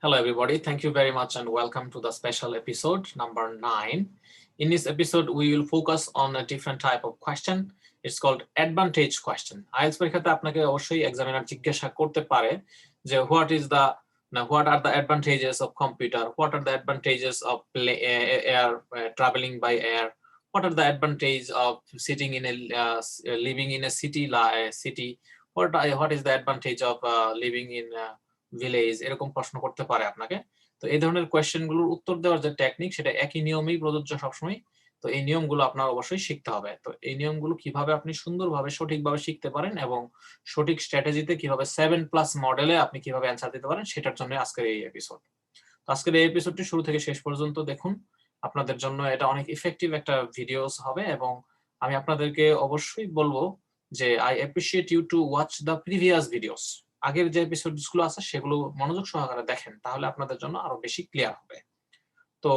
Hello, everybody. Thank you very much and welcome to the special episode number 9. In this episode, we will focus on a different type of question. It's called advantage question. IELTS পরীক্ষাতে আপনাকে অবশ্যই examiner জিজ্ঞাসা করতে পারে যে what are the advantages of computer? What are the advantages of air traveling by air? What are the advantages of sitting in a living in a city? What is the advantage of living in village, এরকম প্রশ্ন করতে পারে আপনাকে। তো এই ধরনের কোয়েশ্চেনগুলোর উত্তর দেওয়ার যে টেকনিক সেটা একই নিয়মেই প্রযোজ্য সবসময়। তো এই নিয়মগুলো আপনার অবশ্যই শিখতে হবে। তো এই নিয়মগুলো কিভাবে আপনি সুন্দরভাবে সঠিকভাবে শিখতে পারেন এবং সঠিক স্ট্র্যাটেজিতে কিভাবে 7+ মডেলে আপনি কিভাবে অ্যান্সার দিতে পারেন সেটার জন্য আজকের এই এপিসোড। তো আজকের এই এপিসোডটি শুরু থেকে শেষ পর্যন্ত দেখুন। আপনাদের জন্য এটা অনেক ইফেক্টিভ একটা ভিডিওস হবে এবং আমি আপনাদেরকে অবশ্যই বলবো যে I appreciate you to watch the previous videos. আগের যে এপিসোডগুলো আছে সেগুলো মনোযোগ সহকারে দেখেন, তাহলে আপনাদের জন্য আরো বেশি ক্লিয়ার হবে। তো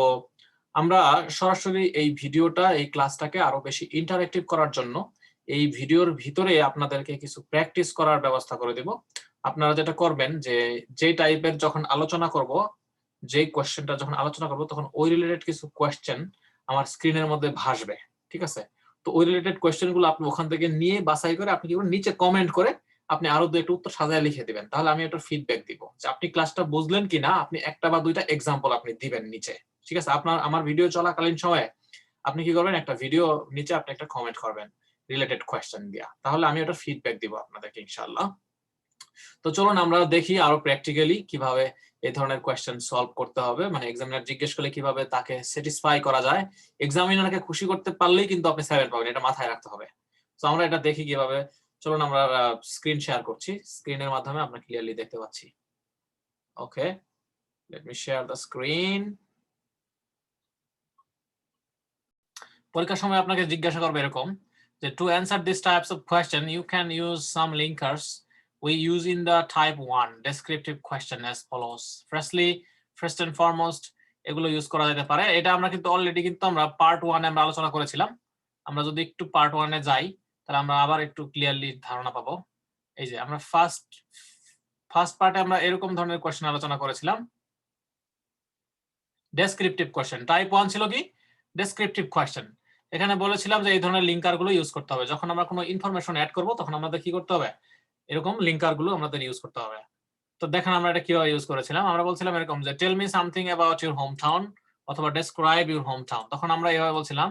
আমরা সরাসরি এই ভিডিওটা, এই ক্লাসটাকে আরো বেশি ইন্টারঅ্যাক্টিভ করার জন্য এই ভিডিওর ভিতরে আপনাদেরকে কিছু প্র্যাকটিস করার ব্যবস্থা করে দেব। আপনারা যেটা করবেন যে টাইপের যখন আলোচনা করব, যে কোয়েশ্চেনটা যখন আলোচনা করব তখন ওই রিলেটেড কিছু কোয়েশ্চেন আমার স্ক্রিনের মধ্যে ভাসবে, ঠিক আছে? তো ওই রিলেটেড কোয়েশ্চেনগুলো আপনি ওখান থেকে নিয়ে বাছাই করে আপনি কি করবেন, নিচে কমেন্ট করে আপনি আরো দু একটা উত্তর সাজায় লিখে দিবেন, তাহলে আমি একটা ফিডব্যাক দিব যে আপনি ক্লাসটা বুঝলেন কিনা। আপনি একটা বা দুইটা এক্সাম্পল আপনি দিবেন নিচে, ঠিক আছে? আমার ভিডিও চলাকালীন সময়ে আপনি কি করবেন, একটা ভিডিও নিচে আপনি একটা কমেন্ট করবেন রিলেটেড কোয়েশ্চেন দিয়া, তাহলে আমি একটা ফিডব্যাক দিব আপনাদেরকে ইনশাআল্লাহ। তো চলুন আমরা দেখি আরো প্র্যাকটিক্যালি কিভাবে এই ধরনের কোয়েশ্চেন সলভ করতে হবে, মানে এক্সামিনার জিজ্ঞেস করলে কিভাবে তাকে স্যাটিসফাই করা যায়। এক্সামিনারকে খুশি করতে পারলেই কিন্তু আপনি 7 পাবেন, এটা মাথায় রাখতে হবে। তো আমরা এটা দেখি কিভাবে। চলুন আমরা স্ক্রিন শেয়ার করছি, স্ক্রিনের মাধ্যমে আমরা ক্লিয়ারলি দেখতে পাচ্ছি। Okay, let me share the screen. পরীক্ষার সময় আপনাকে জিজ্ঞাসা করবে এরকম যে to answer this types of question you can use some linkers we use in the type 1 descriptive question as follows. First and foremost, এগুলো ইউজ করা যেতে পারে। এটা আমরা কিন্তু অলরেডি কিন্তু আমরা পার্ট 1 এ আমরা আলোচনা করেছিলাম। আমরা যদি একটু পার্ট 1 এ যাই তাহলে আমরা আবার একটু ক্লিয়ারলি ধারণা পাবো। এই যে আমরা ফার্স্ট পার্টে আমরা এরকম ধরনের কোশ্চেন আলোচনা করেছিলাম, ডেসক্রিপটিভ কোশ্চেন। টাইপ 1 ছিল কি ডেসক্রিপটিভ কোশ্চেন। এখানে বলেছিলাম যে এই ধরনের লিঙ্কার গুলো ইউজ করতে হবে। যখন আমরা কোনো ইনফরমেশন অ্যাড করব তখন আমাদের কি করতে হবে, এরকম লিঙ্কার গুলো আমাদের ইউজ করতে হবে। তো দেখেন আমরা এটা কিভাবে ইউজ করেছিলাম। আমরা বলছিলাম এরকম যে tell me something about your home town অথবা ডেসক্রাইব ইউর হোম টাউন। তখন আমরা এভাবে বলছিলাম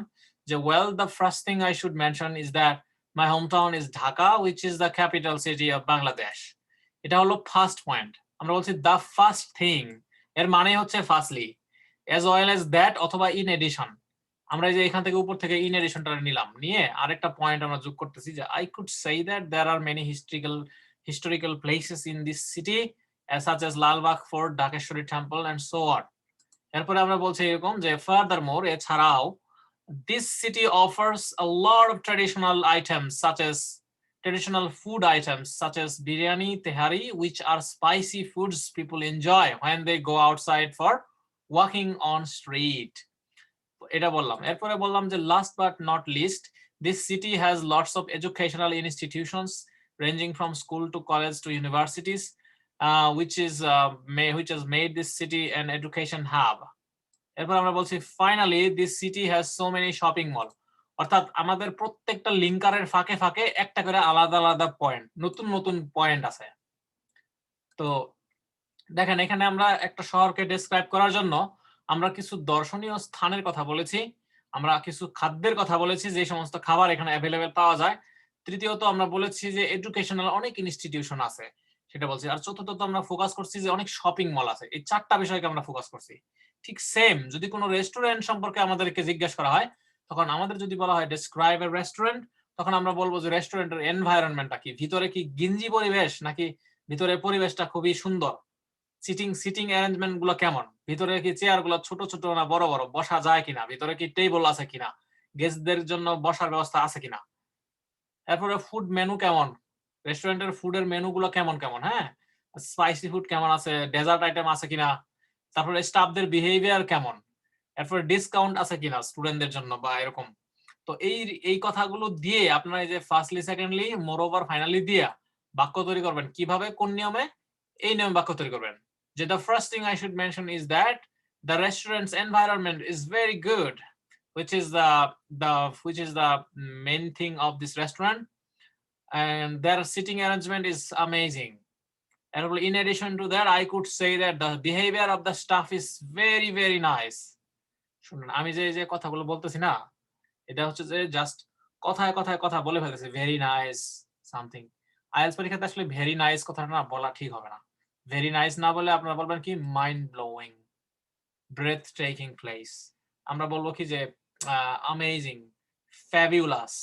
যে well the first thing I should mention is that my home town is Dhaka which is the capital city of Bangladesh. এটা হলো ফার্স্ট পয়েন্ট। আমরা বলছি দ্য ফার্স্ট থিং, এর মানে হচ্ছে firstly, as well as that অথবা in addition। আমরা যে এখান থেকে উপর থেকে in additionটা নিলাম, নিয়ে আরেকটা পয়েন্ট আমরা যোগ করতেছি যে I could say that there are many historical places in this city such as Lalbagh fort, Dhakeshwari temple and so on। এরপরে আমরা বলছি এরকম যে furthermore, এছাড়াও this city offers a lot of traditional food items such as biryani, tehari, which are spicy foods people enjoy when they go outside for walking on street। এটা বললাম। এরপরে বললাম যে last but not least, this city has lots of educational institutions ranging from school to college to universities, which has made this city an education hub। এরপর আমরা বলছি finally this city has so many shopping mall। অর্থাৎ আমাদের প্রত্যেকটা লিঙ্কারের ফাঁকে ফাঁকে একটা করে আলাদা আলাদা পয়েন্ট, নতুন নতুন পয়েন্ট আছে। তো দেখেন এখানে আমরা একটা শহরকে ডেসক্রাইব করার জন্য আমরা কিছু দর্শনীয় স্থানের কথা বলেছি, আমরা কিছু খাদ্যের কথা বলেছি, যে সমস্ত খাবার এখানে অ্যাভেলেবেল পাওয়া যায়। তৃতীয়ত আমরা বলেছি যে এডুকেশনাল অনেক ইনস্টিটিউশন আছে সেটা বলছি। আর চতুর্থত আমরা ফোকাস করছি যে অনেক শপিং মল আছে। এই চারটা বিষয়কে আমরা ফোকাস করছি। ঠিক সেম যদি কোনো রেস্টুরেন্ট সম্পর্কে আমাদেরকে জিজ্ঞাসা করা হয়, তখন আমাদের যদি বলা হয় ডেসক্রাইব এ রেস্টুরেন্ট, তখন আমরা বলবো যে রেস্টুরেন্টের এনভায়রনমেন্টটা কি, ভিতরে কি গিঞ্জি পরিবেশ নাকি ভিতরের পরিবেশটা খুবই সুন্দর, সিটিং অ্যারেঞ্জমেন্ট গুলো কেমন, ভিতরে কি চেয়ার গুলো ছোট ছোট না বড় বড়, বসা যায় কিনা, ভিতরে কি টেবিল আছে কিনা, গেস্টদের জন্য বসার ব্যবস্থা আছে কিনা। এরপরে ফুড মেনু কেমন, রেস্টুরেন্টের ফুডের মেনু গুলো কেমন কেমন, হ্যাঁ, স্পাইসি ফুড কেমন আছে, ডেজার্ট আইটেম আছে কিনা, তারপরে স্টাফদের বিহেভিয়ার কেমন, এরপরে ডিসকাউন্ট আছে কিনা স্টুডেন্টদের জন্য বা এরকম। তো এই কথাগুলো দিয়ে আপনারা এই যে ফার্স্টলি, সেকেন্ডলি, মোর ওভার, ফাইনালি দিয়ে বাক্য তৈরি করবেন। কিভাবে, কোন নিয়মে? এই নিয়মে বাক্য তৈরি করবেন। The first thing I should mention is that the restaurant's environment is very good, which is the main thing of this restaurant, and their sitting arrangement is amazing. And in addition to that, I could say that the behavior of the staff is very very nice. শুনুন, আমি যে কথাগুলো বলতেছি না, এটা হচ্ছে যে just কথায় কথায় কথা বলে ফেলতেছি, ভেরি নাইস সামথিং। আইএলটিএস পরীক্ষাতে আসলে ভেরি নাইস কথাটা না বলা ঠিক হবে না। ভেরি নাইস না বলে আপনারা বলবেন কি mind blowing, breathtaking place. আমরা বলবো কি যে অ্যামেজিং, ফ্যাবিউলাস,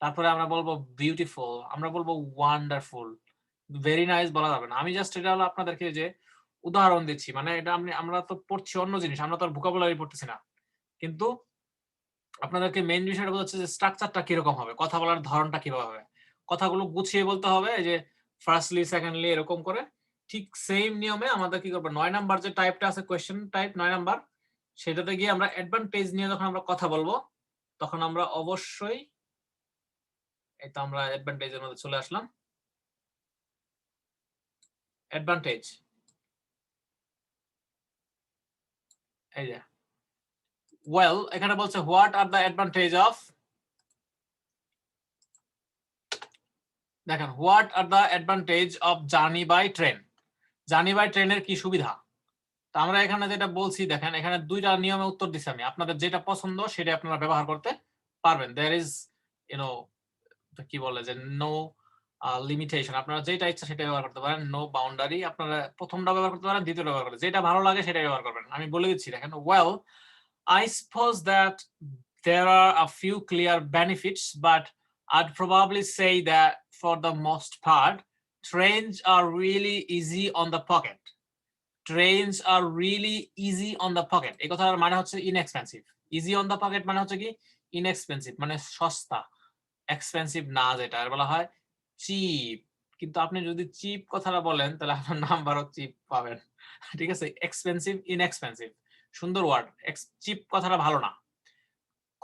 তারপরে আমরা বলবো বিউটিফুল, আমরা বলবো ওয়ান্ডারফুল। ভেরি নাইস বলা যাবে না। আমি জাস্ট এটা হলো আপনাদেরকে যে উদাহরণ দিচ্ছি, মানে এটা আমরা তো পড়ছি অন্য জিনিস, আমরা তো আর ভোকাবুলারি পড়তেছি না, কিন্তু আপনাদেরকে মেইন বিষয়টা হচ্ছে যে স্ট্রাকচারটা কিরকম হবে, কথা বলার ধরনটা কিভাবে হবে, কথাগুলো গুছিয়ে বলতে হবে। এই যে ফার্স্টলি সেকেন্ডলি এরকম করে ঠিক সেম নিয়মে আমাদের কি করবো, 9 নাম্বার যে টাইপটা আছে কোয়েশ্চেন টাইপ 9 নাম্বার, সেটাতে গিয়ে আমরা অ্যাডভান্টেজ নিয়ে যখন আমরা কথা বলবো তখন আমরা অবশ্যই, এই তো আমরা অ্যাডভান্টেজের মধ্যে চলে আসলাম। অ্যাডভান্টেজ, এই যে ওয়েল, এখানে বলছে what are the advantage of, দেখেন what are the advantage of journey by train. Journey by ট্রেনের কি সুবিধা, তা আমরা এখানে যেটা বলছি দেখেন, এখানে দুইটা নিয়মে উত্তর দিচ্ছি আমি। আপনাদের যেটা পছন্দ সেটা আপনারা ব্যবহার করতে পারবেন। দেয়ার ইজ কি বলে যে নো লিমিটেশন, আপনারা যেটা ইচ্ছা সেটা ব্যবহার করতে পারেন, নো বাউন্ডারি। আপনারা প্রথমটা ব্যবহার করতে পারেন, দ্বিতীয়টা ব্যবহার করতে, যেটা ভালো লাগে সেটা ব্যবহার করবেন। আমি বলে দিচ্ছি দেখেন, well I suppose that there are a few clear benefits, but I'd probably say that for the most part, trains are really easy on the pocket. Trains are really easy on the pocket. এই কথার মানে হচ্ছে inexpensive. Easy on the pocket মানে হচ্ছে কি inexpensive, মানে সস্তা। Expensive না, যেটা বলা হয় চিপ। কিন্তু আপনি যদি চিপ কথাটা বলেন তাহলে আপনার নাম্বারও চিপ পাবেন, ঠিক আছে? এক্সপেন্সিভ, ইনএক্সপেন্সিভ, সুন্দর ওয়ার্ড। চিপ কথাটা ভালো না,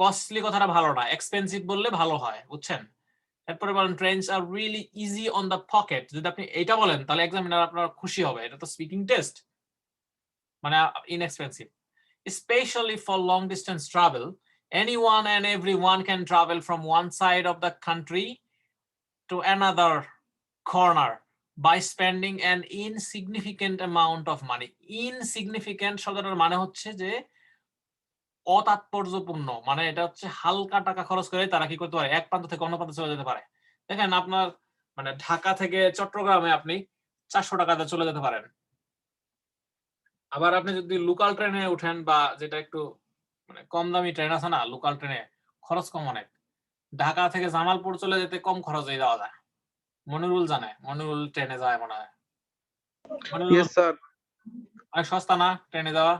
কস্টলি কথাটা ভালো না, এক্সপেন্সিভ বললে ভালো হয়, বুঝছেন? এরপরে বলেন trains are really easy on the pocket. যদি আপনি এটা বলেন তাহলে এক্সামিনার আপনার খুশি হবে, এটা তো স্পিকিং টেস্ট, মানে inexpensive. Especially for long distance travel, anyone and everyone can travel from one side of the country to another corner by spending an insignificant amount of money. Insignificant শব্দটার মানে হচ্ছে যে অতাৎপর্যপূর্ণ, মানে এটা হচ্ছে হালকা টাকা খরচ করে তারা কি করতে পারে, এক প্রান্ত থেকে অন্য প্রান্তে চলে যেতে পারে। দেখেন আপনার মানে ঢাকা থেকে চট্টগ্রামে আপনি 400 টাকাতে চলে যেতে পারেন। আবার আপনি যদি লোকাল ট্রেনে উঠেন, বা যেটা একটু মানে কম দামি ট্রেন আছে না, লোকাল ট্রেনে খরচ কম অনেক, ঢাকা থেকে জামালপুর চলে যেতে কম খরচে যাওয়া যায়। মনিরুল জানে, মনিরুল ট্রেনে যায় মনে হয়। Yes sir. অনেক সস্তা না ট্রেনে যাওয়া?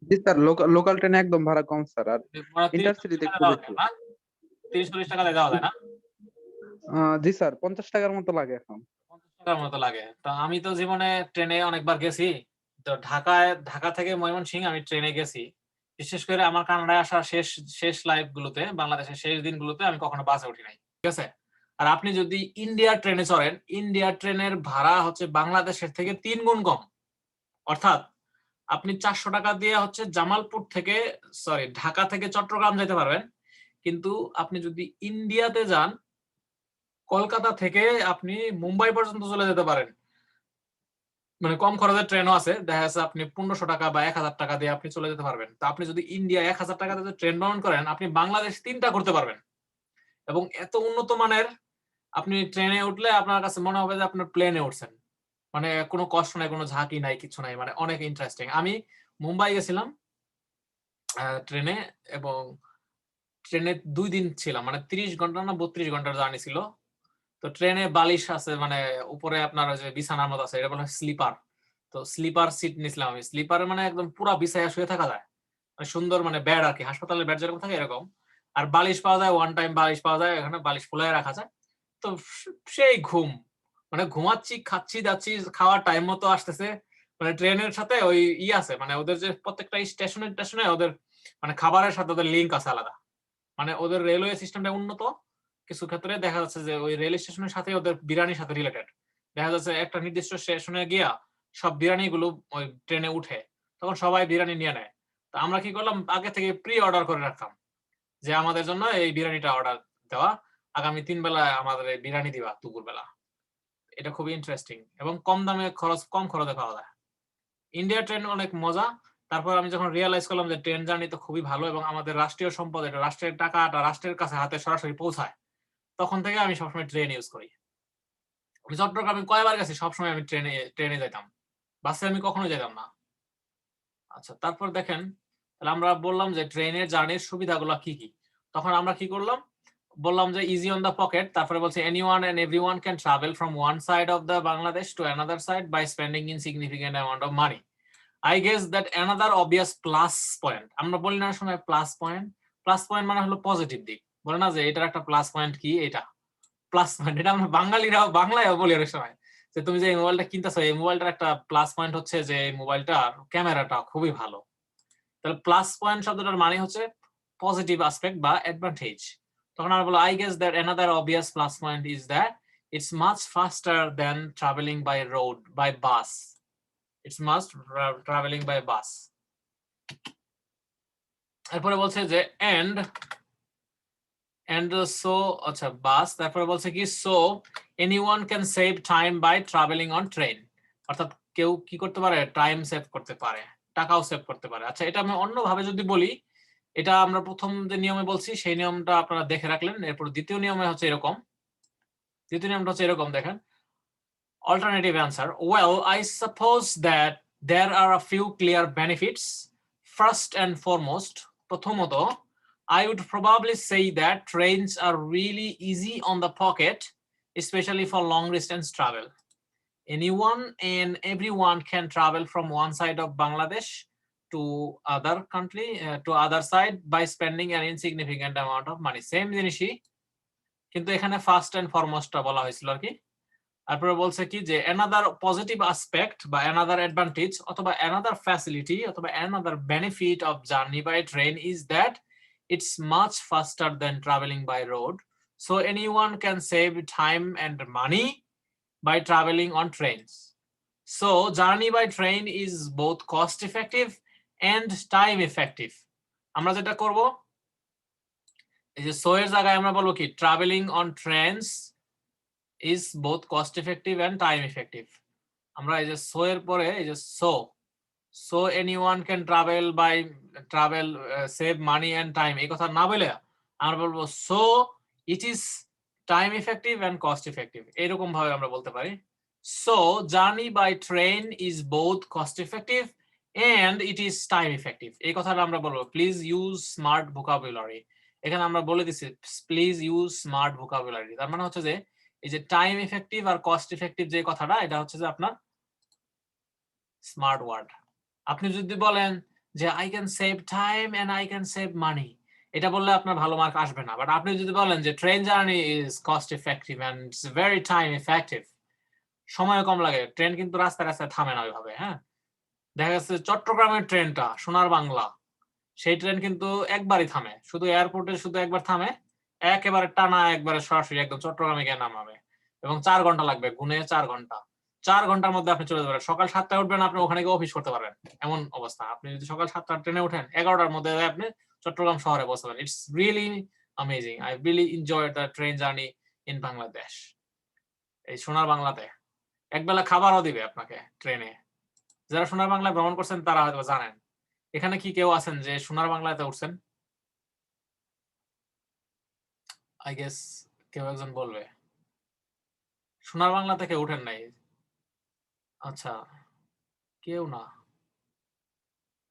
জি স্যার, লোকাল ট্রেনে একদম ভাড়া কম স্যার, আর ইন্টারসিটিতে একটু বেশি। 30-40 টাকা যাওয়া যায় না? জি স্যার, 50 টাকার মতো লাগে এখন। 50 টাকার মতো লাগে। তো আমি তো জীবনে ট্রেনে অনেকবার গেছি। তো ঢাকা থেকে ময়মনসিংহ আমি ট্রেনে গেছি। বিশেষ করে আমার কানাডায় আসা শেষ লাইফ গুলোতে, বাংলাদেশের শেষ দিনগুলোতে আমি কখনো বাসে উঠি নাই, ঠিক আছে? আর আপনি যদি ইন্ডিয়ার ট্রেনে চড়েন, ইন্ডিয়ার ট্রেনের ভাড়া হচ্ছে বাংলাদেশের থেকে 3 গুণ কম। অর্থাৎ আপনি 400 টাকা দিয়ে হচ্ছে জামালপুর থেকে, সরি ঢাকা থেকে চট্টগ্রাম যেতে পারবেন, কিন্তু আপনি যদি ইন্ডিয়াতে যান, কলকাতা থেকে আপনি মুম্বাই পর্যন্ত চলে যেতে পারেন। মানে কম খরচের ট্রেনও আছে, দেখা যাচ্ছে আপনি 1500 টাকা বা 1000 টাকা দিয়ে আপনি চলে যেতে পারবেন। তো আপনি যদি ইন্ডিয়া 1000 টাকা দিয়ে ট্রেন ভ্রমণ করেন, আপনি বাংলাদেশ 3টা করতে পারবেন। এবং এত উন্নত মানের, আপনি ট্রেনে উঠলে আপনার কাছে মনে হবে যে আপনার প্লেনে উঠছেন। মানে কোনো কষ্ট নাই, কোনো ঝাঁকি নাই, কিছু নাই, মানে অনেক ইন্টারেস্টিং। আমি মুম্বাই গেছিলাম ট্রেনে, এবং ট্রেনে 2 দিন ছিলাম, মানে 30 ঘন্টা না 32 ঘন্টার জার্নি ছিল। তো ট্রেনে বালিশ আছে, মানে উপরে আপনার যে বিছানার মতো আছে, এটা বলে স্লিপার। তো স্লিপার সিট নিছিলাম আমি। স্লিপারে মানে একদম পুরা বিছায়া শুয়ে থাকা যায়, মানে সুন্দর, মানে বেড আর কি, হাসপাতালের বেড যেরকম থাকে এরকম। আর বালিশ পাওয়া যায়, ওয়ান টাইম বালিশ পাওয়া যায়, এখানে বালিশ ফুলায় রাখা যায়। তো সেই ঘুম, মানে ঘুমাচ্ছি, খাচ্ছি, যাচ্ছি, খাওয়ার টাইম মতো আসতেছে। মানে ট্রেনের সাথে ওই আছে, মানে ওদের যে প্রত্যেকটা স্টেশনে ওদের মানে খাবারের সাথে ওদের লিঙ্ক আছে আলাদা। মানে ওদের রেলওয়ে সিস্টেমটা উন্নত, কিছু ক্ষেত্রে দেখা যাচ্ছে যে ওই রেল স্টেশনের সাথে ওদের বিরিয়ানির সাথে রিলেটেড। দেখা যাচ্ছে একটা নির্দিষ্ট স্টেশনে গিয়া সব বিরিয়ানি গুলো ওই ট্রেনে উঠে, তখন সবাই বিরিয়ানি নিয়ে নেয়। তো আমরা কি করলাম, আগে থেকে প্রি অর্ডার করে রাখতাম যে আমাদের জন্য এই বিরিয়ানিটা অর্ডার দেওয়া, আগামী 3 বেলা আমাদের এই বিরিয়ানি দিবা দুপুরবেলা। এটা খুবই ইন্টারেস্টিং এবং কম দামে কম খরচে পাওয়া যায়। ইন্ডিয়া ট্রেন অনেক মজা। তারপর আমি যখন রিয়ালাইজ করলাম যে ট্রেন জার্নি তো খুবই ভালো এবং আমাদের রাষ্ট্রীয় সম্পদ, এটা রাষ্ট্রের টাকাটা রাষ্ট্রের কাছে হাতে সরাসরি পৌঁছায়, তখন থেকে আমি সবসময় ট্রেন ইউজ করি। আমি চট্টগ্রামে কয়বার গেছি, সবসময় আমি ট্রেনে যেতাম, বাসে আমি কখনো যেতাম না। আচ্ছা, তারপর দেখেন, তাহলে আমরা বললাম যে ট্রেনের জার্নির সুবিধাগুলো কি কি। তখন আমরা কি করলাম, বললাম যে ইজি অন দ্য পকেট, তারপরে বলছে anyone and everyone can travel from one side of the Bangladesh to another side by spending in significant amount of money. I guess that another obvious plus point, আমরা বলি না সময় plus point, plus point মানে হলো positive দিক, বলে না যে এটার একটা প্লাস পয়েন্ট কি, এটা প্লাস পয়েন্ট, এটা আমরা বাঙালিরাও বাংলায়ও বলি অনেক সময় যে তুমি যে এই মোবাইলটা কিনতেছো, এই মোবাইলটার একটা প্লাস পয়েন্ট হচ্ছে যে এই মোবাইলটার ক্যামেরাটা খুবই ভালো। তাহলে প্লাস পয়েন্ট শব্দটার মানে হচ্ছে পজিটিভ অ্যাসপেক্ট বা অ্যাডভান্টেজ। তখন আমরা বলবো I guess that another obvious plus point is that it's much faster than travelling by road by bus. It's must traveling by bus. এরপরে বলছে যে and so আচ্ছা বাস, তারপরে বলছে কি so anyone can save time by traveling on train, অর্থাৎ কেউ কি করতে পারে, টাইম সেভ করতে পারে, টাকাও সেভ করতে পারে। আচ্ছা, এটা আমি অন্যভাবে যদি বলি, এটা আমরা প্রথম যে নিয়মে বলছি সেই নিয়মটা আপনারা দেখে রাখলেন। এরপর দ্বিতীয় নিয়মে হচ্ছে এরকম, দ্বিতীয় নিয়মটা হচ্ছে এরকম, দেখেন alternative answer. Well, I suppose that there are a few clear benefits. First and foremost, প্রথমত, I would probably say that trains are really easy on the pocket, especially for long distance travel. Anyone and everyone can travel from one side of Bangladesh to other country to other side by spending an insignificant amount of money. Same জিনিসই, কিন্তু এখানে first and ফরমোস্টটা বলা হয়েছিল আর কি। তারপরে বলছে কি যে অ্যানাদার পজিটিভ অ্যাসপেক্ট বা অ্যানাদার অ্যাডভান্টেজ অথবা অ্যানাদার ফ্যাসিলিটি অথবা another benefit of journey by train is that it's much faster than travelling by road, so anyone can save time and money by travelling on trains. So journey by train is both cost effective and time effective. আমরা যেটা করব, এই যে so এর জায়গায় আমরা বলবো কি, travelling on trains is both cost effective and time effective. আমরা এই যে so এর পরে এই যে so anyone can travel save money and time, এই কথা না বলে আমরা বলবো so it is time effective and cost effective, এরকম ভাবে আমরা বলতে পারি। So journey by train is both cost effective and it is time effective, এই কথাটা আমরা বলবো please use smart vocabulary। এখানে আমরা বলে দিছি please use smart vocabulary, তার মানে হচ্ছে যে এই যে টাইম ইফেক্টিভ আর কস্ট ইফেক্টিভ যে কথাটা, এটা হচ্ছে যে আপনার স্মার্ট ওয়ার্ড। আপনি যদি বলেন যে I can save time and I can save money, এটা বললে আপনার ভালো মার্ক আসবে না। বাট আপনি যদি বলেন যে train journey is cost effective and it's very time effective, সময় কম লাগে, ট্রেন কিন্তু রাস্তায় রাস্তায় থামে না ওইভাবে। হ্যাঁ, দেখা যাচ্ছে চট্টগ্রামের ট্রেনটা সোনার বাংলা, সেই ট্রেন কিন্তু একবারই থামে, শুধু এয়ারপোর্টে শুধু একবার থামে, একেবারে টানা একবারে সরাসরি একদম চট্টগ্রামে গিয়ে নামাবে এবং 4 ঘন্টা লাগবে, গুনে 4 ঘন্টা। 4 ঘন্টার মধ্যে আপনি চলে যেতে পারেন। সকাল 7টায় উঠবেন, আপনি ওখানে গিয়ে অফিস করতে পারবেন, এমন অবস্থা। আপনি যদি সকাল 7টার ট্রেনে উঠেন, 11টার মধ্যে আপনি চট্টগ্রাম শহরে পৌঁছাবেন। It's really amazing. I really enjoy the train journey in Bangladesh. এই সোনার বাংলাতে একবেলা খাবারও দিবে আপনাকে ট্রেনে। যারা সোনার বাংলায় ভ্রমণ করছেন তারা হয়তো জানেন। এখানে কি কেউ আছেন যে সোনার বাংলাতে উঠছেন? আই গেস কেউ একজন বলবে। সোনার বাংলা থেকে উঠেন নাই? আচ্ছা, কেউ না,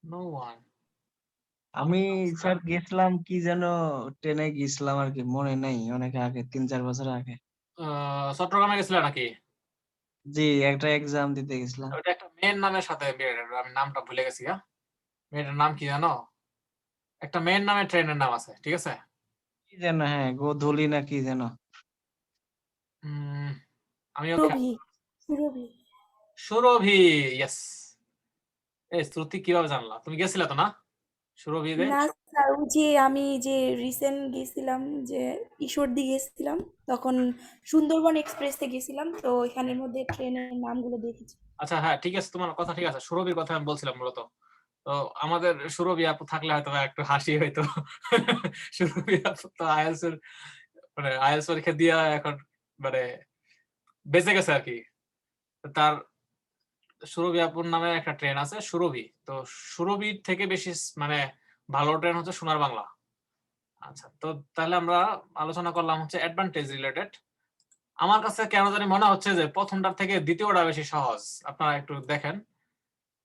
নো ওয়ান। আমি স্যার গেছিলাম কি যেন, ট্রেনে গেছিলাম আর কি, মনে নাই, অনেক আগে 3-4 বছর আগে। চট্টগ্রামে গেছিলে নাকি? জি, একটা এক্সাম দিতে গেছিলাম। ওটা একটা মেয়ের নামের সাথে আমি নামটা ভুলে গেছি। মেয়েটার নাম কি জানো? একটা মেয়ের নামে ট্রেনের নাম আছে, ঠিক আছে? কি যেন, হ্যাঁ গোধূলি না কি যেন। আমিও সুরভি। সুরভি, ইয়েস। এই শ্রুতি কিভাবে জানলা? তুমি গেছিলে তো না সুরভিতে? না স্যার ওই যে আমি যে রিসেন্ট গেছিলাম যে ঈশ্বরদী গেছিলাম, তখন সুন্দরবন এক্সপ্রেসে গেছিলাম, তো এখানের মধ্যে ট্রেনের নামগুলো দেখেছি। আচ্ছা হ্যাঁ ঠিক আছে, তোমার কথা ঠিক আছে। সুরভির কথা আমি বলছিলাম মূলত। তো আমাদের সুরভি আপু থাকলে হয়তো বা একটু হাসি হইতো। সুরভি আপু তো আইএলস এর মানে আইএলস পরীক্ষা দিয়ে এখন মানে বেঁচে গেছে আর কি। তার সুরভি আপুর নামে একটা ট্রেন আছে সুরভি, তো সুরভির থেকে বেশি মানে ভালো ট্রেন হচ্ছে সোনার বাংলা। আচ্ছা, তো তাহলে আমরা আলোচনা করলাম হচ্ছে অ্যাডভান্টেজ রিলেটেড। আমার কাছে কেন জানি মনে হচ্ছে যে প্রথমটার থেকে দ্বিতীয়টা বেশি সহজ। আপনারা একটু দেখেন,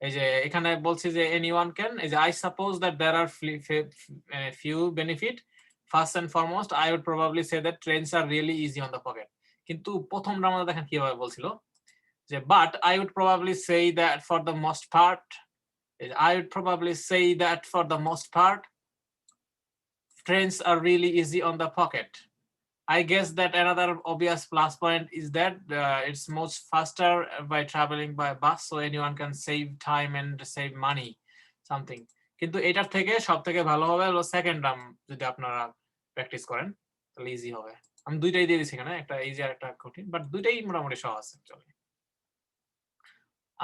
এই যে এখানে বলছি যে এনিওয়ান ক্যান, এই যে I suppose that there are few benefit, first and foremost I would probably say that trains are really easy on the pocket. কিন্তু প্রথমটা আমরা দেখেন কিভাবে বলছিল যে but I would probably say that for the most part, I would probably say that for the most part, trains are really easy on the pocket. I guess that another obvious plus point is that it's much faster by traveling by bus, so anyone can save time and save money, something. কিন্তু এটার থেকে সব থেকে ভালো হবে হলো second term, যদি আপনারা প্র্যাকটিস করেন তাহলে ইজি হবে। আমি দুইটাই দিয়ে দিচ্ছি এখানে, একটা ইজি আর একটা কঠিন, বাট দুইটাই মোটামুটি সহজ অ্যাকচুয়ালি।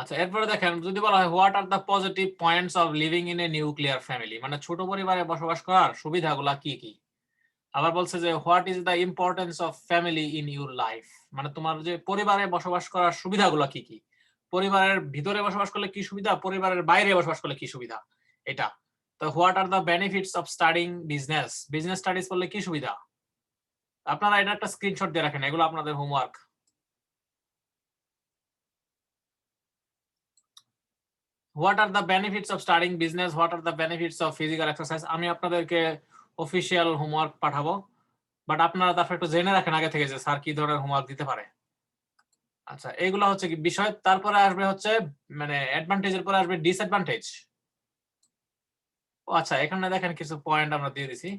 আচ্ছা, এরপরে দেখেন যদি বলা হয় what are the positive points of living in a nuclear family, মানে ছোট পরিবারে বসবাস করার সুবিধাগুলো কি কি। আবার বলছে যে what is the importance of family in your life, মানে তোমার যে পরিবারে বসবাস করার সুবিধাগুলো কি কি। পরিবারের ভিতরে বসবাস করলে কি সুবিধা, পরিবারের বাইরে বসবাস করলে কি সুবিধা, এটা। তো what are the benefits of studying business, business studies করলে কি সুবিধা। আপনারা এটা একটা স্ক্রিনশট দিয়ে রাখেন, এগুলো আপনাদের homework. What are the benefits of starting business? What are the benefits of physical exercise? আমি আপনাদেরকে অফিসিয়াল হোমওয়ার্ক পাঠাবো, বাট আপনারা তারপর একটু জেনে রাখেন আগে থেকে যে স্যার কি ধরনের হোমওয়ার্ক দিতে পারে। আচ্ছা, এগুলো হচ্ছে কি বিষয়। তারপরে আসবে হচ্ছে মানে অ্যাডভান্টেজের পরে আসবে ডিসঅ্যাডভান্টেজ। ও আচ্ছা, এখানে দেখেন কিছু পয়েন্ট আমরা দিয়ে দিছি।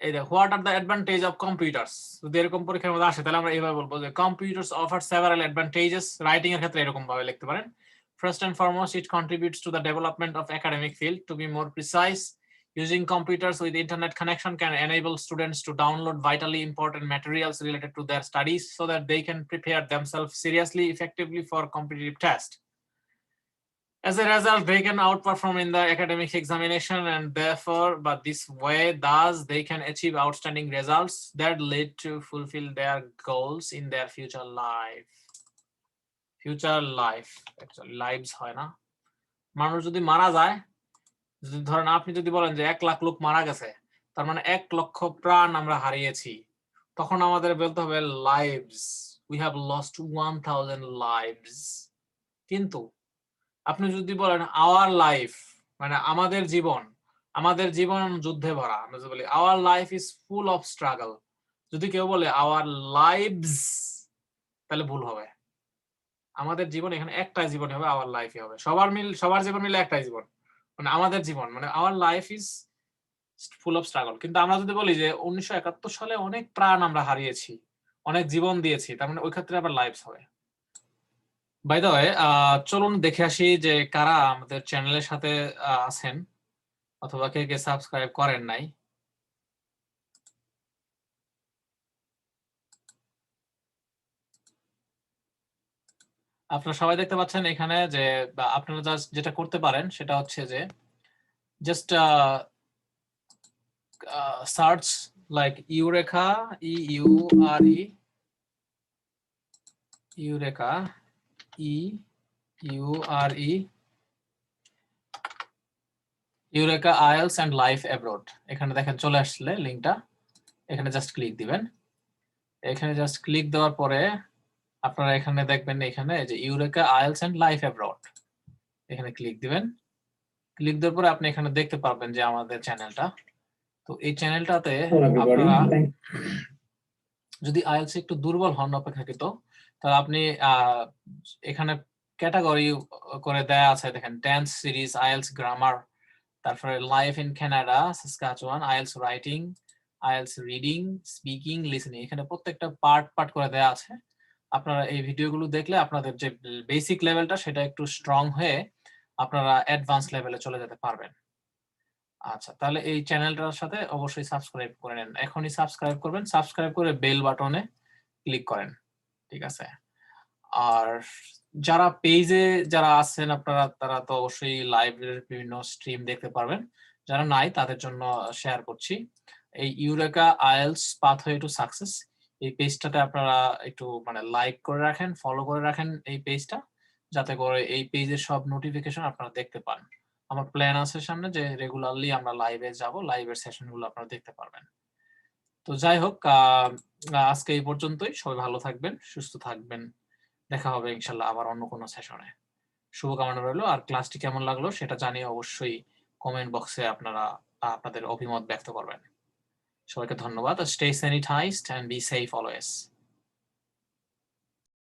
এই যে what are the advantage of computers, যদি এরকম পরীক্ষার মধ্যে আসে তাহলে আমরা এইভাবে বলবো যে computers offer several advantages. Writing এর ক্ষেত্রে এরকম ভাবে লিখতে পারেন। First and foremost, it contributes to the development of academic field. To be more precise, using computers with internet connection can enable students to download vitally important materials related to their studies so that they can prepare themselves seriously, effectively for competitive tests. As a result, they can outperform in the academic examination and therefore, but this way, thus they can achieve outstanding results that lead to fulfill their goals in their future life. Future life, actually lives হয় না। মানুষ যদি মারা যায়, যদি ধরেন আপনি যদি বলেন যে 1 লাখ লোক মারা গেছে, তার মানে 1 লক্ষ প্রাণ আমরা হারিয়েছি, তখন আমাদের বলতে হবে lives, we have lost 1000 lives. কিন্তু আপনি যদি বলেন আওয়ার লাইফ, মানে আমাদের জীবন, আমাদের জীবন যুদ্ধে ভরা, আমরা যদি বলি our life is full of struggle, যদি কেউ বলে আওয়ার লাইভস, তাহলে ভুল হবে। আমাদের জীবন এখানে একটাই জীবন হবে, আওয়ার লাইফই হবে। সবার জীবন মিলে একটাই জীবন, মানে আমাদের জীবন, মানে our life is full of struggle. কিন্তু আমরা যদি বলি যে 1971 সালে অনেক প্রাণ আমরা হারিয়েছি, অনেক জীবন দিয়েছি, তার মানে ওই ক্ষেত্রে আবার লাইফস হবে। বাই দ্য ওয়ে, চলুন দেখে আসি যে কারা আমাদের চ্যানেলের সাথে আছেন অথবা কে কে সাবস্ক্রাইব করেন নাই। আপনারা সবাই দেখতে পাচ্ছেন এখানে যে আপনারা যেটা করতে পারেন সেটা হচ্ছে যে just search like Eureka, Eureka, Eureka IELTS and life abroad. এখানে দেখেন চলে আসলে লিংকটা, এখানে জাস্ট ক্লিক দিবেন। এখানে জাস্ট ক্লিক দেওয়ার পরে আপনারা এখানে দেখবেন এখানে যে Eureka IELTS and life abroad, এখানে ক্লিক দিবেন। ক্লিক দেওয়ার পরে আপনি এখানে দেখতে পারবেন যে আমাদের চ্যানেলটা। তো এই চ্যানেলটাতে আপনারা যদি আইএলস একটু দুর্বল হন অপেক্ষাকৃত, তাহলে আপনি এখানে ক্যাটাগরি করে দেয়া আছে, দেখেন টেন্স সিরিজ, আইএলস গ্রামার, তারপরে life in Canada, Saskatchewan, IELTS writing, IELTS reading, speaking, listening, এখানে প্রত্যেকটা পার্ট করে দেয়া আছে। আপনারা এই ভিডিওগুলো দেখলে আপনাদের যে বেসিক লেভেলটা সেটা একটু স্ট্রং হয়ে আপনারা অ্যাডভান্স লেভেলে চলে যেতে পারবেন। আচ্ছা, তাহলে এই চ্যানেলটার সাথে অবশ্যই সাবস্ক্রাইব করে নেন। এখনই সাবস্ক্রাইব করবেন, সাবস্ক্রাইব করে বেল বাটনে ক্লিক করেন, ঠিক আছে? আর যারা পেজে যারা আছেন আপনারা, তারা তো অবশ্যই লাইভের বিভিন্ন স্ট্রিম দেখতে পারবেন। যারা নাই তাদের জন্য শেয়ার করছি, এই eureka IELTS pathway to success এই পেজটাতে আপনারা একটু মানে লাইক করে রাখেন, ফলো করে রাখেন এই পেজটা, যাতে করে এই পেজের সব নোটিফিকেশন আপনারা দেখতে পান। আমার প্ল্যান আছে সামনে যে রেগুলারলি আমরা লাইভে যাব, লাইভের সেশনগুলো আপনারা দেখতে পারবেন। তো যাই হোক, আজকে এই পর্যন্তই। সবাই ভালো থাকবেন, সুস্থ থাকবেন। দেখা হবে ইনশাল্লাহ আবার অন্য কোনো সেশনে। শুভকামনা রইলো। আর ক্লাসটি কেমন লাগলো সেটা জানিয়ে অবশ্যই কমেন্ট বক্সে আপনারা আপনাদের অভিমত ব্যক্ত করবেন। সবাইকে ধন্যবাদ। Stay sanitised and be safe always.